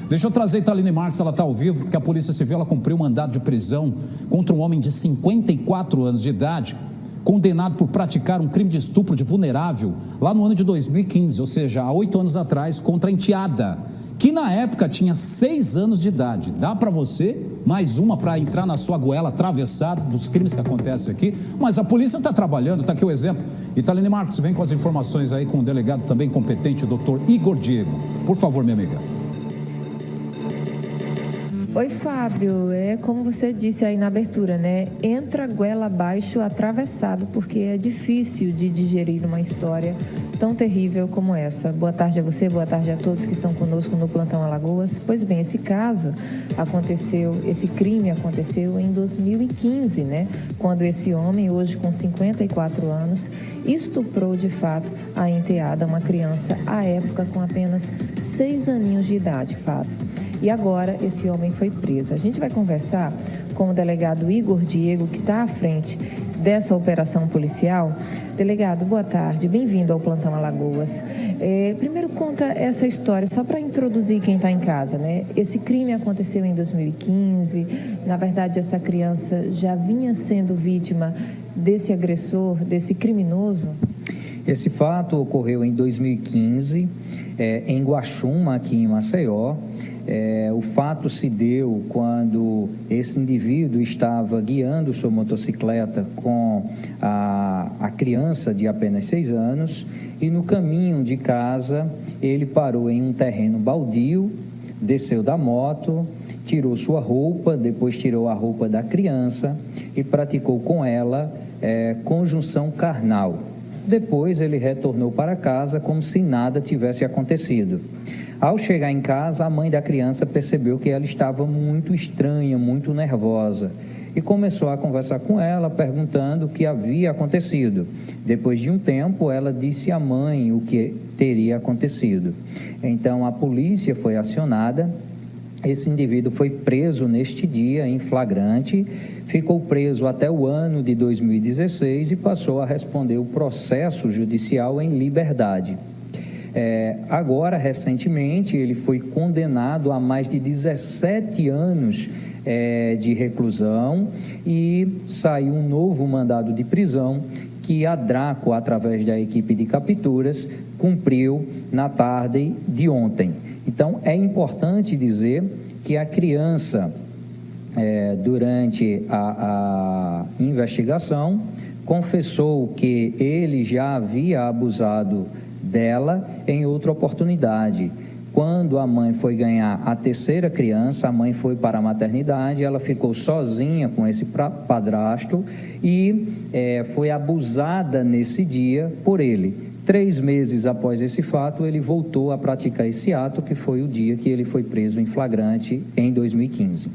Deixa eu trazer a Italine Marques, ela está ao vivo, porque a Polícia Civil ela cumpriu um mandado de prisão contra um homem de 54 anos de idade, condenado por praticar um crime de estupro de vulnerável lá no ano de 2015, ou seja, há 8 anos atrás, contra a enteada, que na época tinha 6 anos de idade. Dá para você mais uma para entrar na sua goela atravessada dos crimes que acontecem aqui, mas a polícia está trabalhando, está aqui o exemplo. Italine Marques, vem com as informações aí com o delegado também competente, o doutor Igor Diego. Por favor, minha amiga. Oi, Fábio, é como você disse aí na abertura, né? Entra goela abaixo atravessado, porque é difícil de digerir uma história tão terrível como essa. Boa tarde a você, boa tarde a todos que estão conosco no Plantão Alagoas. Pois bem, esse crime aconteceu em 2015, né? Quando esse homem, hoje com 54 anos, estuprou de fato a enteada, uma criança à época com apenas 6 aninhos de idade, Fábio. E agora esse homem foi preso. A gente vai conversar com o delegado Igor Diego, que está à frente dessa operação policial. Delegado, boa tarde, bem-vindo ao Plantão Alagoas. Primeiro conta essa história, só para introduzir quem está em casa, né? Esse crime aconteceu em 2015, na verdade essa criança já vinha sendo vítima desse agressor, desse criminoso? Esse fato ocorreu em 2015, em Guaxuma, aqui em Maceió. O fato se deu quando esse indivíduo estava guiando sua motocicleta com a criança de apenas 6 anos e no caminho de casa ele parou em um terreno baldio, desceu da moto, tirou sua roupa, depois tirou a roupa da criança e praticou com ela conjunção carnal. Depois ele retornou para casa como se nada tivesse acontecido. Ao chegar em casa, a mãe da criança percebeu que ela estava muito estranha, muito nervosa e começou a conversar com ela, perguntando o que havia acontecido. Depois de um tempo, ela disse à mãe o que teria acontecido. Então, a polícia foi acionada. Esse indivíduo foi preso neste dia em flagrante, ficou preso até o ano de 2016 e passou a responder o processo judicial em liberdade. Agora, recentemente, ele foi condenado a mais de 17 anos de reclusão e saiu um novo mandado de prisão que a Draco, através da equipe de capturas, cumpriu na tarde de ontem. Então, é importante dizer que a criança, durante a investigação, confessou que ele já havia abusado dela em outra oportunidade. Quando a mãe foi ganhar a terceira criança, a mãe foi para a maternidade, ela ficou sozinha com esse padrasto e foi abusada nesse dia por ele. 3 meses após esse fato, ele voltou a praticar esse ato, que foi o dia que ele foi preso em flagrante em 2015.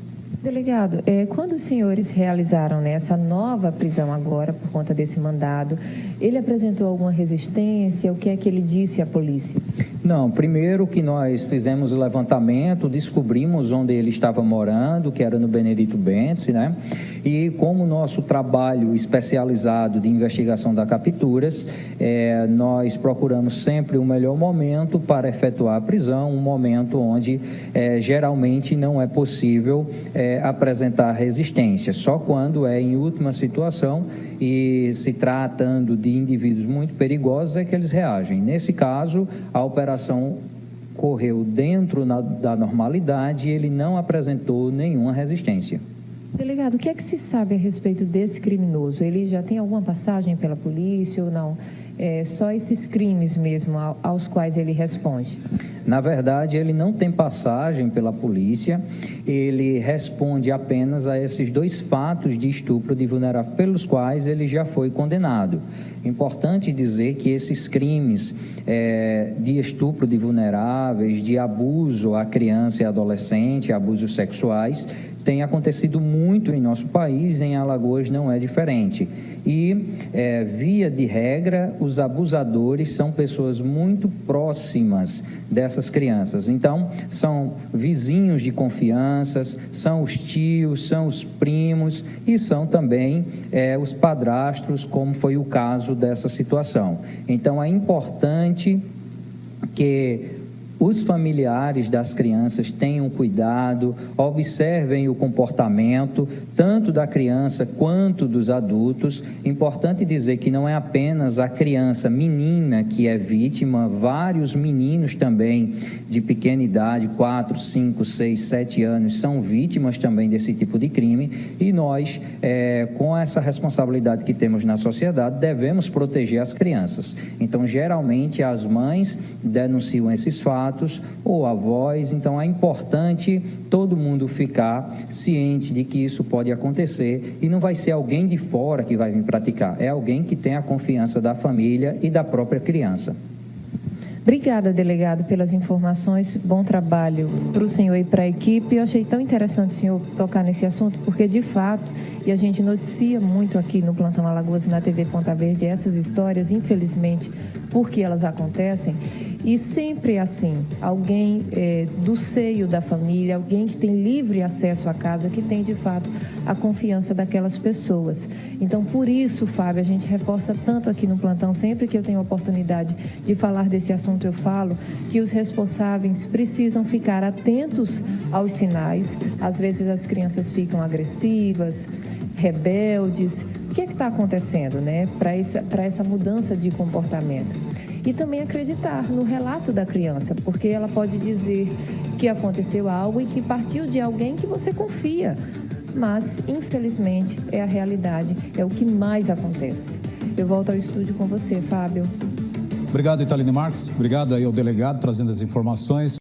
Delegado, quando os senhores realizaram essa nova prisão agora, por conta desse mandado, ele apresentou alguma resistência? O que é que ele disse à polícia? Não, primeiro que nós fizemos o levantamento, descobrimos onde ele estava morando, que era no Benedito Bentes, né? E como nosso trabalho especializado de investigação da capturas, nós procuramos sempre o melhor momento para efetuar a prisão, um momento onde geralmente não é possível apresentar resistência, só quando é em última situação e se tratando de indivíduos muito perigosos é que eles reagem. Nesse caso, a operação correu dentro da normalidade e ele não apresentou nenhuma resistência. Delegado, o que é que se sabe a respeito desse criminoso? Ele já tem alguma passagem pela polícia ou não? Só esses crimes mesmo aos quais ele responde? Na verdade, ele não tem passagem pela polícia, ele responde apenas a esses 2 fatos de estupro de vulnerável pelos quais ele já foi condenado. Importante dizer que esses crimes de estupro de vulneráveis, de abuso à criança e adolescente, abusos sexuais, têm acontecido muito em nosso país, em Alagoas não é diferente. E, via de regra, os abusadores são pessoas muito próximas dessas crianças. Então, são vizinhos de confiança, são os tios, são os primos e são também os padrastros, como foi o caso dessa situação. Então, é importante que os familiares das crianças tenham cuidado, observem o comportamento tanto da criança quanto dos adultos. Importante dizer que não é apenas a criança menina que é vítima, vários meninos também de pequena idade, 4, 5, 6, 7 anos, são vítimas também desse tipo de crime, e nós, com essa responsabilidade que temos na sociedade, devemos proteger as crianças. Então, geralmente, as mães denunciam esses fatos, ou avós, então é importante todo mundo ficar ciente de que isso pode acontecer, e não vai ser alguém de fora que vai vir praticar, é alguém que tem a confiança da família e da própria criança. Obrigada, delegado, pelas informações. Bom trabalho para o senhor e para a equipe. Eu achei tão interessante o senhor tocar nesse assunto, porque, de fato, e a gente noticia muito aqui no Plantão Alagoas e na TV Ponta Verde essas histórias, infelizmente, porque elas acontecem, e sempre assim, alguém do seio da família, alguém que tem livre acesso à casa, que tem, de fato, a confiança daquelas pessoas. Então, por isso, Fábio, a gente reforça tanto aqui no Plantão, sempre que eu tenho a oportunidade de falar desse assunto, eu falo que os responsáveis precisam ficar atentos aos sinais. Às vezes as crianças ficam agressivas, rebeldes. O que é que está acontecendo, né, para essa mudança de comportamento? E também acreditar no relato da criança, porque ela pode dizer que aconteceu algo e que partiu de alguém que você confia. Mas, infelizmente, é a realidade, é o que mais acontece. Eu volto ao estúdio com você, Fábio. Obrigado, Italine Marques. Obrigado aí ao delegado trazendo as informações.